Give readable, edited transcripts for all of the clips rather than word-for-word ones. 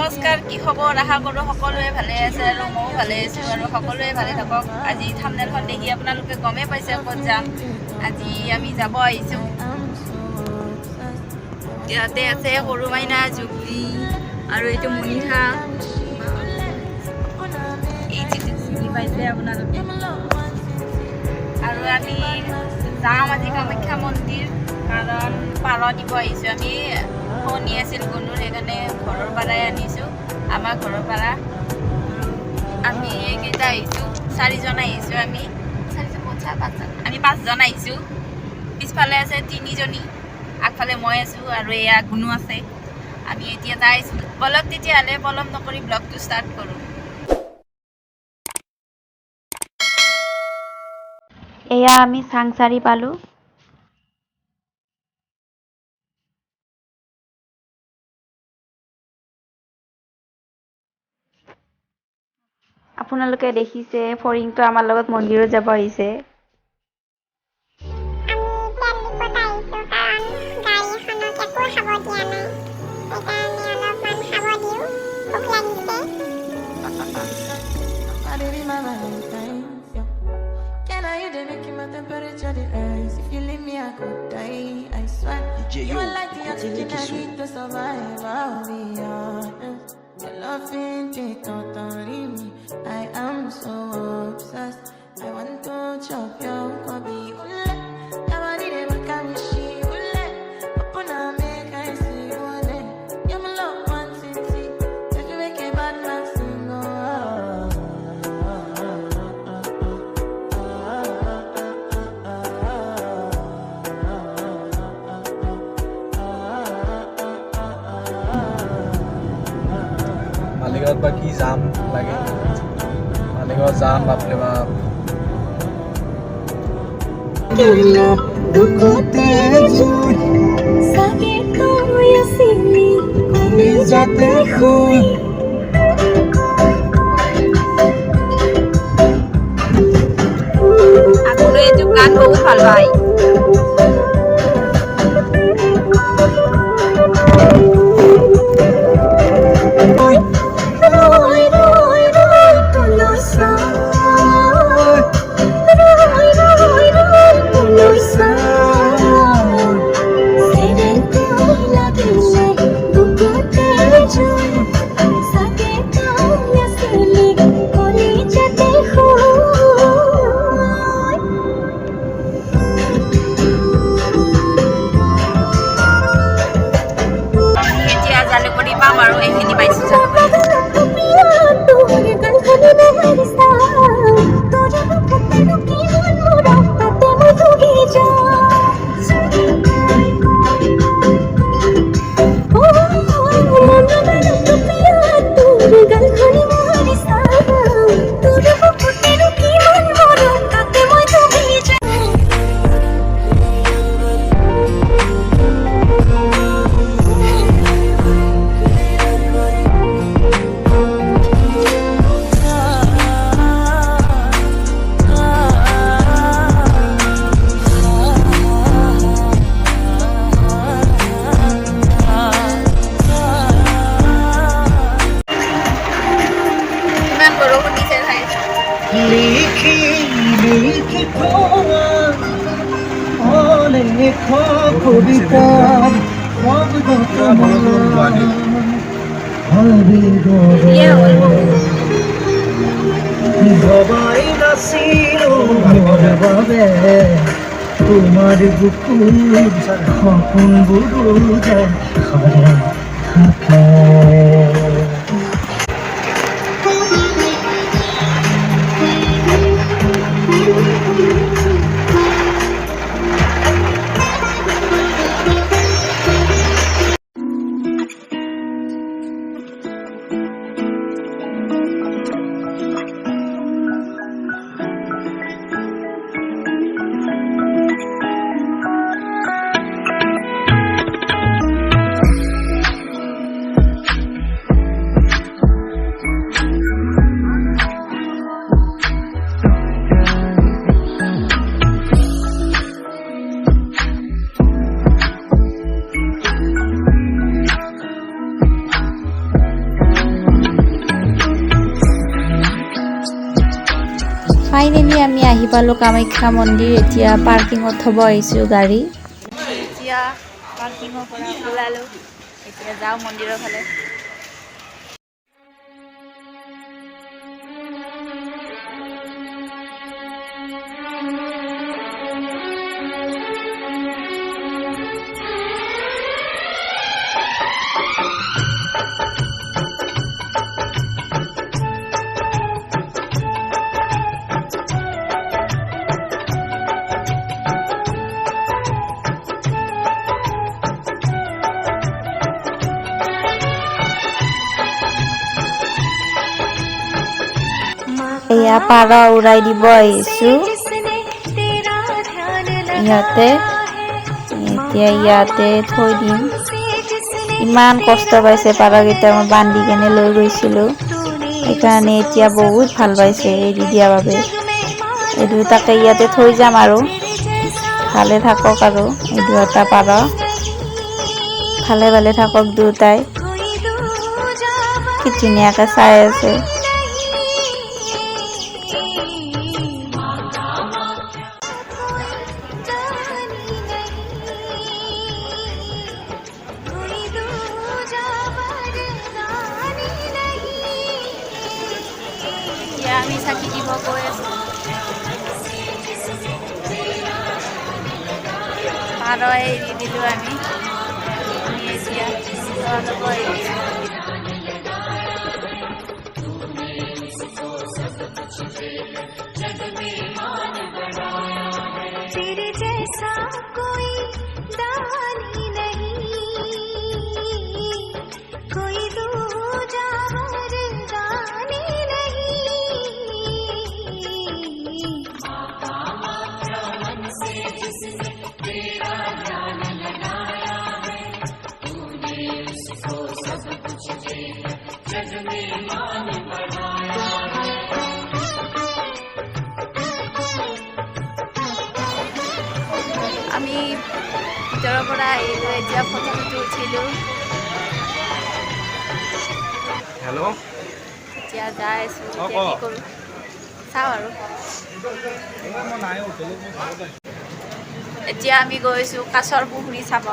নমস্কাৰ, কি খবৰ? আশা কৰোঁ সকলোৱে ভালে আছে আৰু ময়ো ভালে আছোঁ আৰু সকলোৱে ভালে থাকক। আজি থাম্বনেইলখন দেখি আপোনালোকে গমেই পাইছে ক'ত যাম। আজি আমি যাব আহিছোঁ। ইয়াতে আছে সৰু মাইনা, জুবলি আৰু এইটো মনিষা। এই যিটো চিনি পাইছে আপোনালোকে। আৰু আমি যাম আজি কামাখ্যা মন্দিৰ, কাৰণ পাৰ দিব আহিছোঁ। আমি শনি আছিল গণুৰ, সেইকাৰণে ঘৰৰ পৰাই আনিছোঁ, আমাৰ ঘৰৰ পৰা। আমি এইকেইটা আহিছোঁ, 4জন আহিছোঁ। আমি 5জন আহিছোঁ। পিছফালে আছে 3জনী, আগফালে মই আছোঁ আৰু এয়া গুণু আছে। আমি এতিয়া যাই আছোঁ। বলক তেতিয়াহ'লে পলম নকৰি ব্লগটো ষ্টাৰ্ট কৰোঁ। এয়া আমি চাংচাৰি পালোঁ। আপোনালোকে দেখিছে ফৰিংটো আমাৰ লগত মন্দিৰত যাব আহিছে। Your love ain't it totally me. I am so obsessed. I want to chop your kobe. Ule, yabadi de bakamishi. Ule, opuna make I see ule. You're my love one city. If you make a bad man sing, মালিগাঁৱত বা কি যাম লাগে, মালিগাঁৱত যাম বাপৰে বাপ। আগলৈ এইটো গান বহুত ভাল পায়। এতিয়া জালুকবাৰী পাম আৰু এইখিনি পাইছোঁ জালুকবাৰী। তোমাৰ বুকুৰ সপন বুড়ো যায় ফাইনেলি আমি আহি পালোঁ কামাখ্যা মন্দিৰ। এতিয়া পাৰ্কিঙত থ'ব আহিছোঁ গাড়ী। এতিয়া পাৰ্কিঙৰ পৰা ওলালোঁ, এতিয়া যাওঁ মন্দিৰৰ ফালে। এয়া পাৰ উৰাই দিব আহিছোঁ ইয়াতে। এতিয়া ইয়াতে থৈ দিম। ইমান কষ্ট পাইছে পাৰকেইটা, মই বান্ধি কেনে লৈ গৈছিলোঁ, সেইকাৰণে এতিয়া বহুত ভাল পাইছে এৰি দিয়াৰ বাবে। এই দুটাকে ইয়াতে থৈ যাম আৰু ভালে থাকক। আৰু এই দুটা পাৰ ভালে ভালে থাকক দুটাই। কি ধুনীয়াকৈ চাই আছে। আমি চাকি দিব গৈ আছোঁ। পাৰ এৰি দিলোঁ আমি এতিয়া ল'ব আহিছোঁ। আমি ভিতৰৰ পৰা আহিলোঁ, এতিয়া ফটো উঠিলোঁ। হেল্ল', এতিয়া যাই আছোঁ, এতিয়া কি কৰোঁ চাওঁ আৰু। এতিয়া আমি গৈছোঁ কাছৰ পুখুৰী চাব।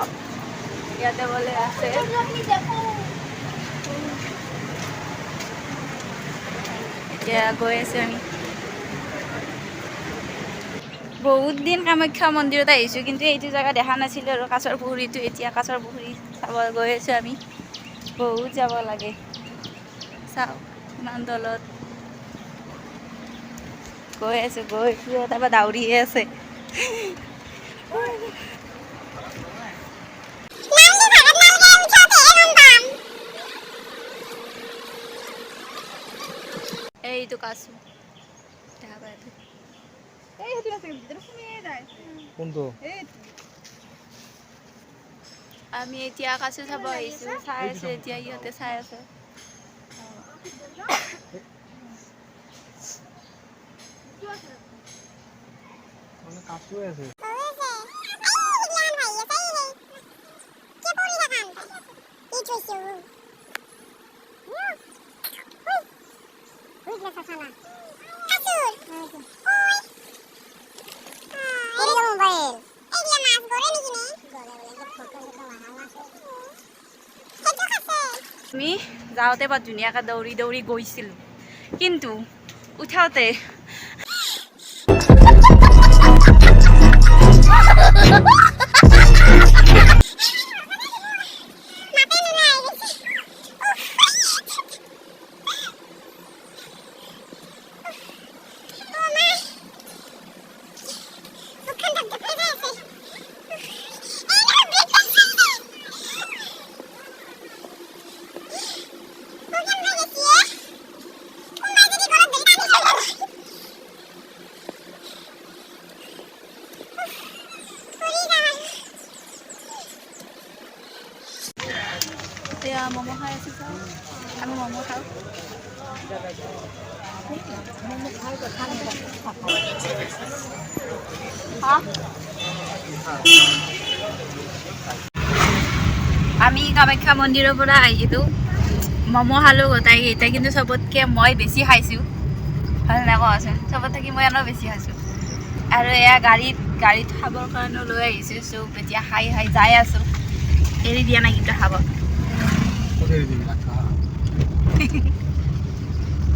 ইয়াতে বোলে আছে। এতিয়া গৈ আছোঁ আমি। বহুত দিন কামাখ্যা মন্দিৰত আহিছোঁ, কিন্তু এইটো জেগা দেখা নাছিলোঁ আৰু কাছৰ পুখুৰীটো। এতিয়া কাছৰ পুখুৰী চাব গৈ আছোঁ আমি। বহুত যাব লাগে, চাওঁ ইমান তলত গৈ আছোঁ। তাৰপৰা দাউৰিয়ে আছে। এইটো কাছু আমি এতিয়া কাছু চাব আহিছোঁ। চাই আছে এতিয়া, ইহঁতে চাই আছে। আমি যাওঁতে বা ধুনীয়াকৈ দৌৰি দৌৰি গৈছিলোঁ, কিন্তু উঠাওঁতে এতিয়া ম'ম' খাই আছোঁ। চাওঁ আমি ম'ম' খাওঁ। আমি কামাখ্যা মন্দিৰৰ পৰা আহিলোঁ, ম'ম' খালোঁ গোটাইকেইটা, কিন্তু চবতকৈ মই বেছি খাইছোঁ। ভাল নাপাওঁচোন চবত থাকি মই এনেও বেছি খাইছোঁ আৰু এয়া গাড়ীত খাবৰ কাৰণে লৈ আহিছোঁ চব এতিয়া খাই যাই আছোঁ এৰি দিয়া নাই কিন্তু খাব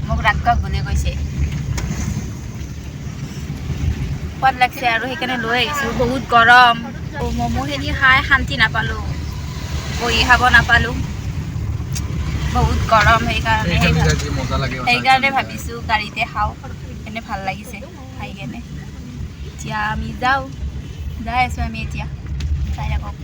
মোক ৰাখক বুলি কৈছে সোৱাদ লাগছে আৰু সেইকাৰণে লৈ আহিছোঁ বহুত গৰম ম'ম'খিনি খাই শান্তি নাপালোঁ বহি খাব নাপালোঁ বহুত গৰম সেইকাৰণে ভাবিছোঁ গাড়ীতে খাওঁ সেইকাৰণে ভাল লাগিছে খাই কেনে এতিয়া আমি যাই আছোঁ আমি এতিয়া চাই থাকক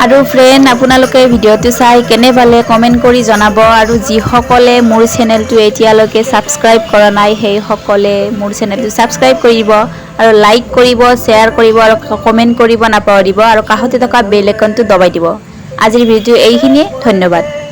আৰু ফ্ৰেণ্ড আপোনালোকে ভিডিঅ'টো চাই কেনে পালে কমেণ্ট কৰি জনাব আৰু যিসকলে মোৰ চেনেলটো এতিয়ালৈকে ছাবস্ক্ৰাইব কৰা নাই সেইসকলে মোৰ চেনেলটো ছাবস্ক্ৰাইব কৰিব আৰু লাইক কৰিব শ্বেয়াৰ কৰিব আৰু কমেণ্ট কৰিব নাপাহৰিব আৰু কাষতে থকা বেল আইকনটো দবাই দিব আজিৰ ভিডিঅ'টো এইখিনিয়ে ধন্যবাদ